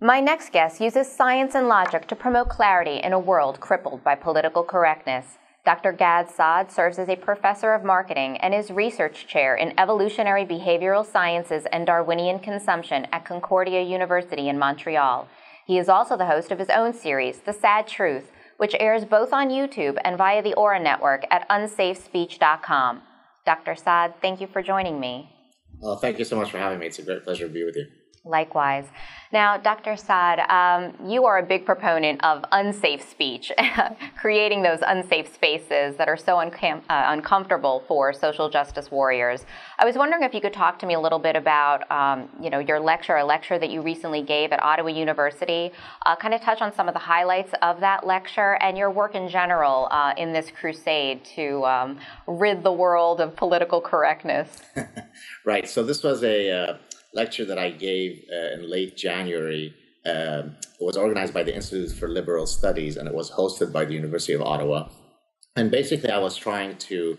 My next guest uses science and logic to promote clarity in a world crippled by political correctness. Dr. Saad serves as a professor of marketing and is research chair in evolutionary behavioral sciences and Darwinian consumption at Concordia University in Montreal. He is also the host of his own series, The Sad Truth, which airs both on YouTube and via the Aura Network at unsafespeech.com. Dr. Saad, thank you for joining me. Well, thank you so much for having me. It's a great pleasure to be with you. Likewise. Now, Dr. Saad, you are a big proponent of unsafe speech, creating those unsafe spaces that are so uncomfortable for social justice warriors. I was wondering if you could talk to me a little bit about, your lecture, a lecture that you recently gave at Ottawa University, kind of touch on some of the highlights of that lecture and your work in general in this crusade to rid the world of political correctness. Right. So this was a lecture that I gave in late January. It was organized by the Institute for Liberal Studies, and it was hosted by the University of Ottawa. And basically, I was trying to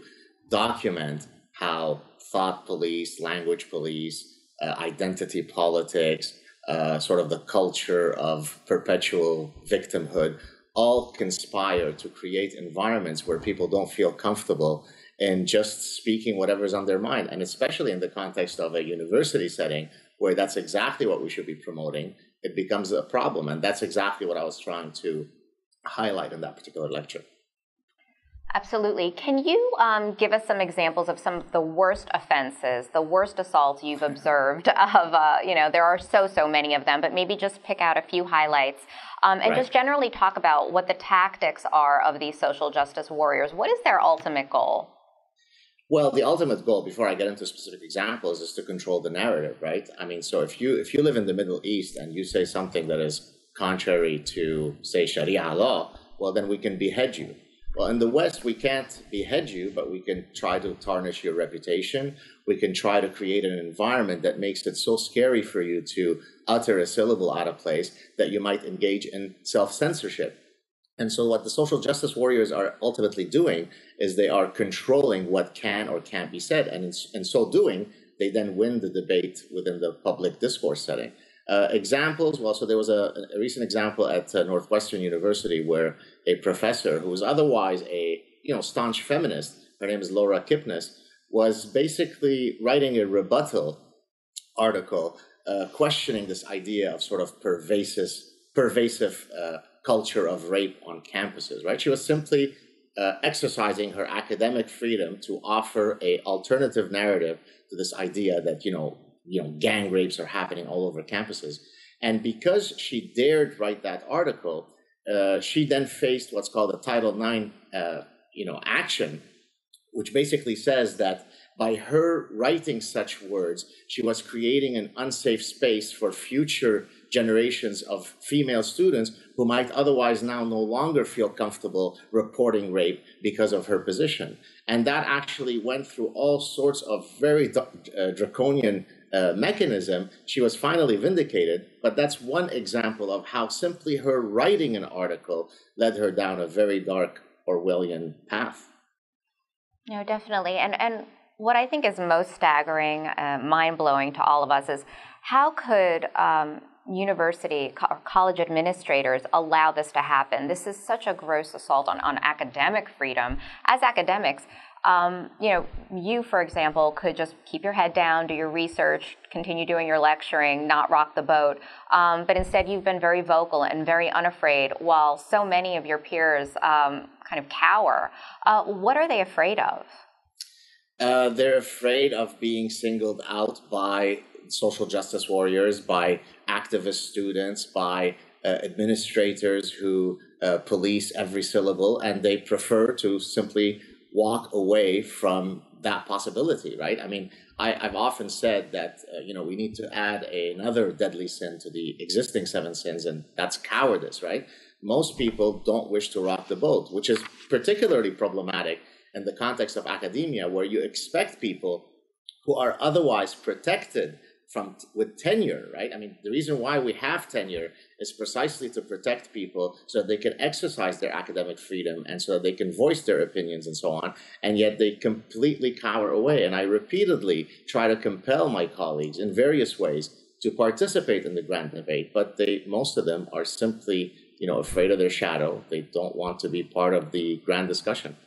document how thought police, language police, identity politics, sort of the culture of perpetual victimhood, all conspire to create environments where people don't feel comfortable in just speaking whatever's on their mind, and especially in the context of a university setting where that's exactly what we should be promoting, it becomes a problem. And that's exactly what I was trying to highlight in that particular lecture. Absolutely. Can you give us some examples of some of the worst offenses, the worst assaults you've observed of, there are so many of them, but maybe just pick out a few highlights and Right. Just generally talk about what the tactics are of these social justice warriors. What is their ultimate goal? Well, the ultimate goal, before I get into specific examples, is to control the narrative, right? I mean, so if you live in the Middle East and you say something that is contrary to, say, Sharia law, well, then we can behead you. Well, in the West, we can't behead you, but we can try to tarnish your reputation. We can try to create an environment that makes it so scary for you to utter a syllable out of place that you might engage in self-censorship. And so what the social justice warriors are ultimately doing is they are controlling what can or can't be said. And in so doing, they then win the debate within the public discourse setting. Examples, well, so there was a recent example at Northwestern University where a professor who was otherwise a staunch feminist, her name is Laura Kipnis, was basically writing a rebuttal article questioning this idea of sort of pervasive culture of rape on campuses, right? She was simply exercising her academic freedom to offer a alternative narrative to this idea that, gang rapes are happening all over campuses. And because she dared write that article, she then faced what's called a Title IX, action, which basically says that by her writing such words, she was creating an unsafe space for future generations of female students who might otherwise now no longer feel comfortable reporting rape because of her position. And that actually went through all sorts of very draconian mechanism. She was finally vindicated, but that's one example of how simply her writing an article led her down a very dark Orwellian path. No, definitely. And what I think is most staggering, mind-blowing to all of us is how could university or college administrators allow this to happen? This is such a gross assault on academic freedom. As academics, you, for example, could just keep your head down, do your research, continue doing your lecturing, not rock the boat. But instead, you've been very vocal and very unafraid, while so many of your peers kind of cower. What are they afraid of? They're afraid of being singled out by social justice warriors, by activist students, by administrators who police every syllable, and they prefer to simply walk away from that possibility, right? I mean, I've often said that, we need to add another deadly sin to the existing 7 sins, and that's cowardice, right? Most people don't wish to rock the boat, which is particularly problematic in the context of academia, where you expect people who are otherwise protected with tenure, right? I mean, the reason why we have tenure is precisely to protect people so that they can exercise their academic freedom and so that they can voice their opinions and so on, and yet they completely cower away. And I repeatedly try to compel my colleagues in various ways to participate in the grand debate, but most of them are simply, afraid of their shadow. They don't want to be part of the grand discussion.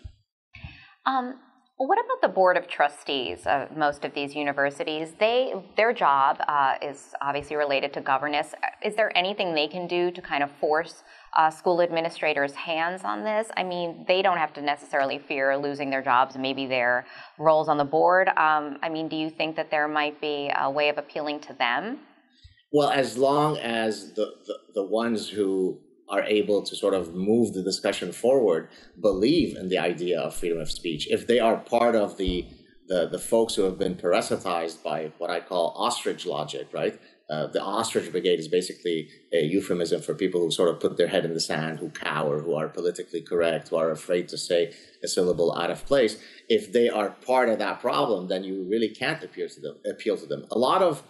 What about the Board of Trustees of most of these universities? Their job is obviously related to governance. Is there anything they can do to kind of force school administrators' hands on this? I mean, they don't have to necessarily fear losing their jobs, maybe their roles on the board. Do you think that there might be a way of appealing to them? Well, as long as the ones who are able to sort of move the discussion forward believe in the idea of freedom of speech, if they are part of the folks who have been parasitized by what I call ostrich logic, right? The Ostrich Brigade is basically a euphemism for people who sort of put their head in the sand, who cower, who are politically correct, who are afraid to say a syllable out of place. If they are part of that problem, then you really can't appeal to them. A lot of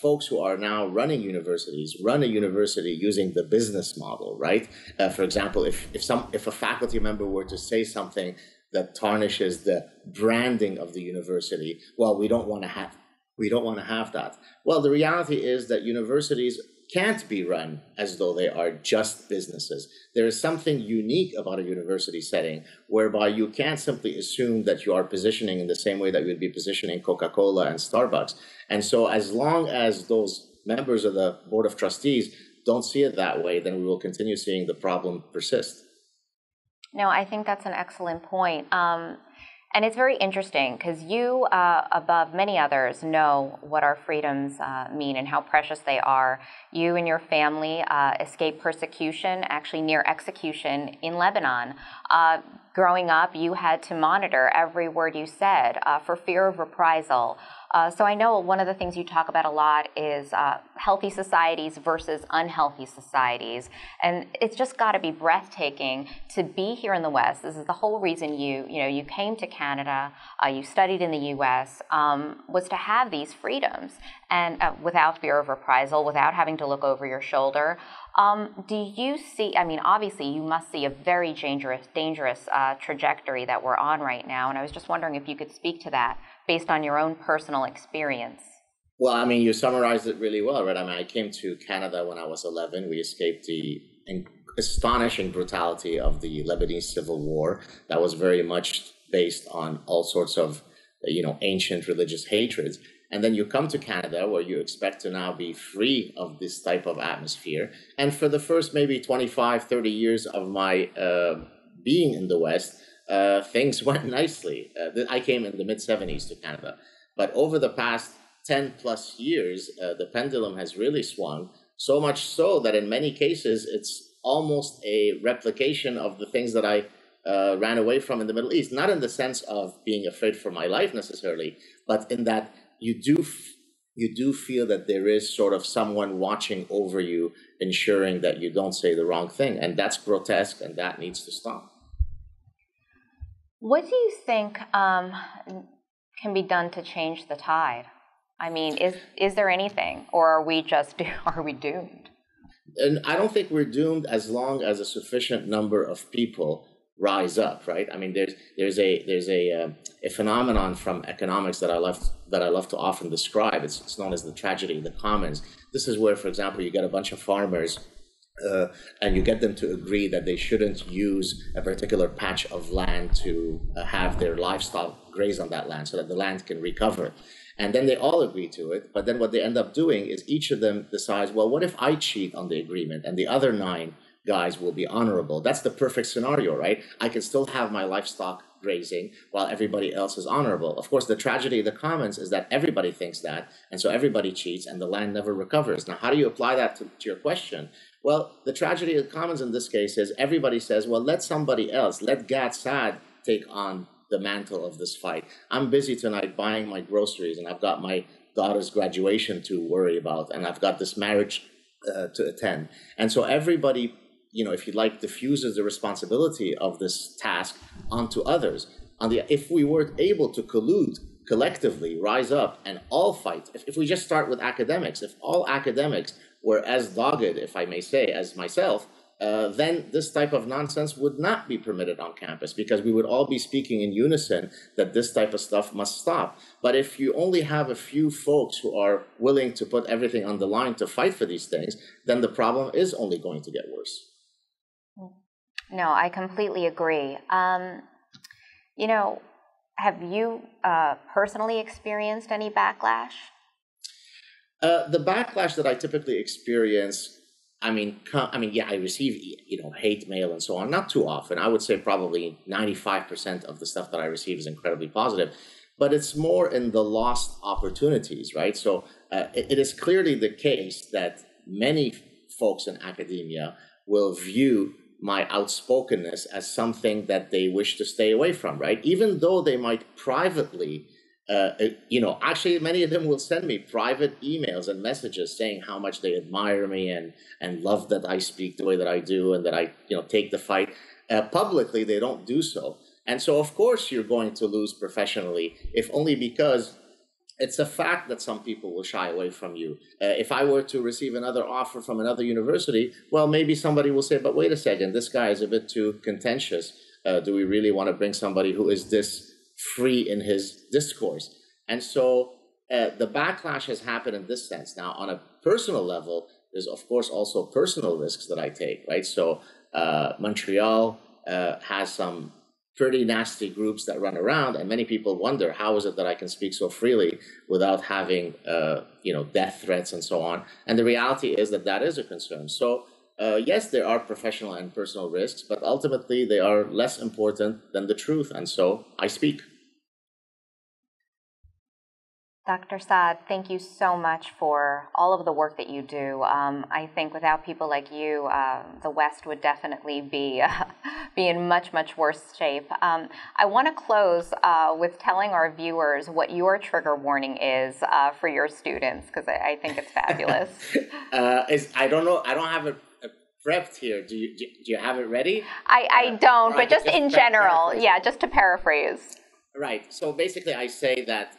folks who are now running universities run a university using the business model, right? For example, if a faculty member were to say something that tarnishes the branding of the university, well, we don't want to have that. Well, the reality is that universities can't be run as though they are just businesses. There is something unique about a university setting whereby you can't simply assume that you are positioning in the same way that you would be positioning Coca-Cola and Starbucks. And so as long as those members of the Board of Trustees don't see it that way, then we will continue seeing the problem persist. No, I think that's an excellent point. And it's very interesting because you, above many others, know what our freedoms mean and how precious they are. You and your family escaped persecution, actually near execution in Lebanon. Growing up, you had to monitor every word you said for fear of reprisal. So I know one of the things you talk about a lot is healthy societies versus unhealthy societies. And it's just got to be breathtaking to be here in the West. This is the whole reason you came to Canada, you studied in the U.S., was to have these freedoms and without fear of reprisal, without having to look over your shoulder. Do you see, obviously you must see a very dangerous trajectory that we're on right now. And I was just wondering if you could speak to that based on your own personal experience. Well, you summarized it really well, right? I came to Canada when I was 11. We escaped the astonishing brutality of the Lebanese Civil War that was very much based on all sorts of, ancient religious hatreds. And then you come to Canada where you expect to now be free of this type of atmosphere. And for the first maybe 25, 30 years of my being in the West, things went nicely. I came in the mid-70s to Canada. But over the past 10 plus years, the pendulum has really swung, so much so that in many cases, it's almost a replication of the things that I ran away from in the Middle East. Not in the sense of being afraid for my life necessarily, but in that you do feel that there is sort of someone watching over you, ensuring that you don't say the wrong thing. And that's grotesque, and that needs to stop. What do you think can be done to change the tide? Is there anything, or are we doomed? And I don't think we're doomed as long as a sufficient number of people rise up, right? There's a phenomenon from economics that I love to often describe. It's known as the tragedy of the commons. This is where, for example, you get a bunch of farmers and you get them to agree that they shouldn't use a particular patch of land to have their livestock graze on that land so that the land can recover. And then they all agree to it. But then what they end up doing is each of them decides, well, what if I cheat on the agreement and the other 9 guys will be honorable? That's the perfect scenario, right? I can still have my livestock grazing while everybody else is honorable. Of course, the tragedy of the commons is that everybody thinks that, and so everybody cheats and the land never recovers. Now, how do you apply that to your question? Well, the tragedy of the commons in this case is everybody says, well, let somebody else, let Saad take on the mantle of this fight. I'm busy tonight buying my groceries, and I've got my daughter's graduation to worry about, and I've got this marriage to attend. And so everybody, if you like, diffuses the responsibility of this task onto others. If we were able to collude, collectively rise up and all fight, if we just start with academics, if all academics were as dogged, if I may say, as myself, then this type of nonsense would not be permitted on campus because we would all be speaking in unison that this type of stuff must stop. But if you only have a few folks who are willing to put everything on the line to fight for these things, then the problem is only going to get worse. No, I completely agree. You know, have you personally experienced any backlash? The backlash that I typically experience, yeah, I receive, hate mail and so on, not too often. I would say probably 95% of the stuff that I receive is incredibly positive, but it's more in the lost opportunities, right? So it is clearly the case that many folks in academia will view my outspokenness as something that they wish to stay away from, right? Even though they might privately, actually many of them will send me private emails and messages saying how much they admire me and love that I speak the way that I do and that I, take the fight. Publicly, they don't do so. And so, of course, you're going to lose professionally, if only because it's a fact that some people will shy away from you. If I were to receive another offer from another university, well, maybe somebody will say, but wait a second, this guy is a bit too contentious. Do we really want to bring somebody who is this free in his discourse? And so the backlash has happened in this sense. Now, on a personal level, there's, of course, also personal risks that I take, right? So Montreal has some pretty nasty groups that run around, and many people wonder, how is it that I can speak so freely without having, death threats and so on? And the reality is that that is a concern. So, yes, there are professional and personal risks, but ultimately they are less important than the truth, and so I speak. Dr. Saad, thank you so much for all of the work that you do. I think without people like you, the West would definitely be in much, much worse shape. I want to close with telling our viewers what your trigger warning is for your students, because I think it's fabulous. I don't know. I don't have it prepped here. Do you have it ready? I don't, but just in general, yeah, just to paraphrase. Right. So basically, I say that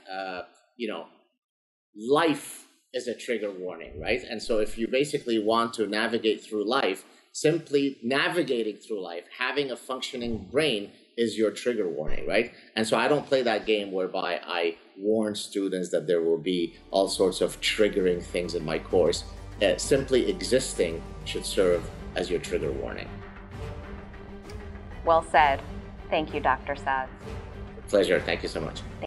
life is a trigger warning, right? And so if you basically want to navigate through life, simply navigating through life, having a functioning brain is your trigger warning, right? And so I don't play that game whereby I warn students that there will be all sorts of triggering things in my course. Simply existing should serve as your trigger warning. Well said. Thank you, Dr. Saad. Pleasure. Thank you so much.